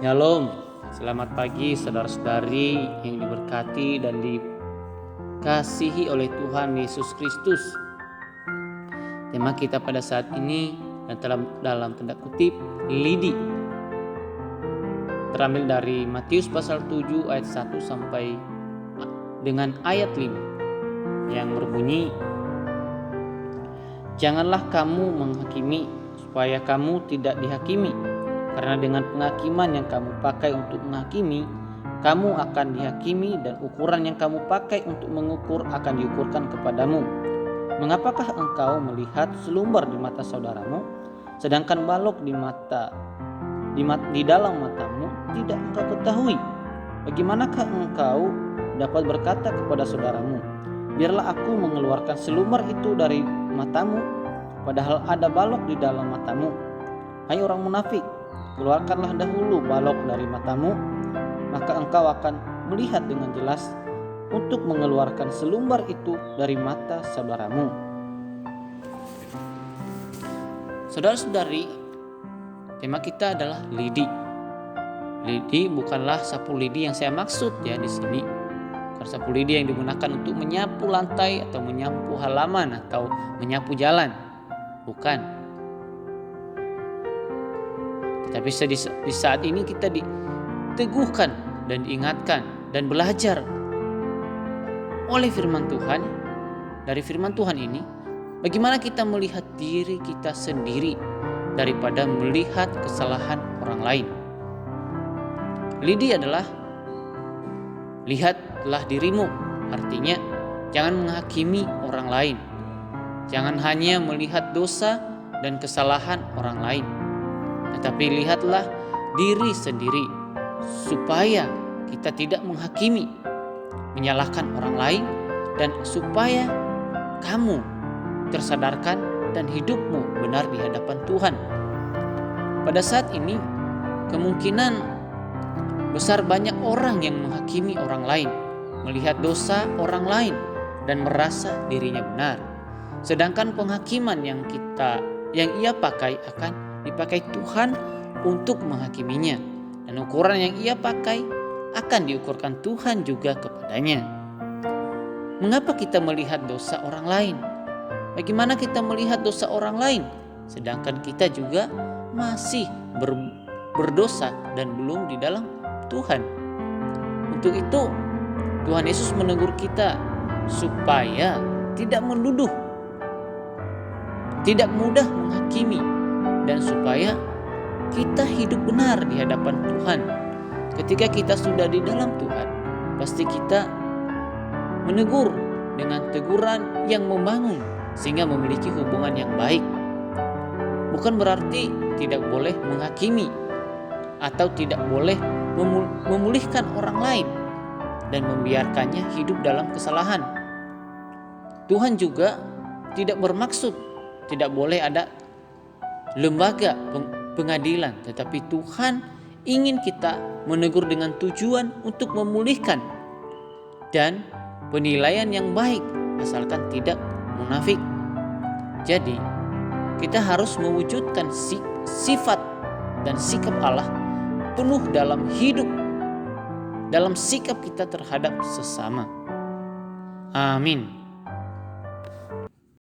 Shalom, selamat pagi saudara-saudari yang diberkati dan dikasihi oleh Tuhan Yesus Kristus. Tema kita pada saat ini dalam tanda kutip lidi, terambil dari Matius pasal 7 ayat 1 sampai dengan ayat 5 yang berbunyi, "Janganlah kamu menghakimi supaya kamu tidak dihakimi. Karena dengan penghakiman yang kamu pakai untuk menghakimi, kamu akan dihakimi, dan ukuran yang kamu pakai untuk mengukur akan diukurkan kepadamu. Mengapakah engkau melihat selumbar di mata saudaramu, sedangkan balok di dalam matamu tidak engkau ketahui? Bagaimanakah engkau dapat berkata kepada saudaramu, biarlah aku mengeluarkan selumbar itu dari matamu, padahal ada balok di dalam matamu? Hai orang munafik, keluarkanlah dahulu balok dari matamu, maka engkau akan melihat dengan jelas untuk mengeluarkan selumbar itu dari mata saudaramu." Saudara-saudari, tema kita adalah lidi. Lidi bukanlah sapu lidi yang saya maksud ya di sini. Bukan sapu lidi yang digunakan untuk menyapu lantai atau menyapu halaman atau menyapu jalan. Bukan. Tapi di saat ini kita diteguhkan dan diingatkan dan belajar oleh firman Tuhan. Dari firman Tuhan ini, bagaimana kita melihat diri kita sendiri daripada melihat kesalahan orang lain. Lidi adalah lihatlah dirimu. Artinya jangan menghakimi orang lain. Jangan hanya melihat dosa dan kesalahan orang lain, tetapi lihatlah diri sendiri, supaya kita tidak menghakimi, menyalahkan orang lain, dan supaya kamu tersadarkan dan hidupmu benar di hadapan Tuhan. Pada saat ini kemungkinan besar banyak orang yang menghakimi orang lain, melihat dosa orang lain dan merasa dirinya benar. Sedangkan penghakiman yang ia pakai akan dipakai Tuhan untuk menghakiminya, dan ukuran yang ia pakai akan diukurkan Tuhan juga kepadanya. Mengapa kita melihat dosa orang lain? Bagaimana kita melihat dosa orang lain sedangkan kita juga masih berdosa dan belum di dalam Tuhan? Untuk itu Tuhan Yesus menegur kita supaya tidak menuduh, tidak mudah menghakimi, dan supaya kita hidup benar di hadapan Tuhan. Ketika kita sudah di dalam Tuhan, pasti kita menegur dengan teguran yang membangun sehingga memiliki hubungan yang baik. Bukan berarti tidak boleh menghakimi atau tidak boleh memulihkan orang lain dan membiarkannya hidup dalam kesalahan. Tuhan juga tidak bermaksud tidak boleh ada lembaga pengadilan, tetapi Tuhan ingin kita menegur dengan tujuan untuk memulihkan dan penilaian yang baik, asalkan tidak munafik. Jadi kita harus mewujudkan sifat dan sikap Allah penuh dalam hidup, dalam sikap kita terhadap sesama. Amin.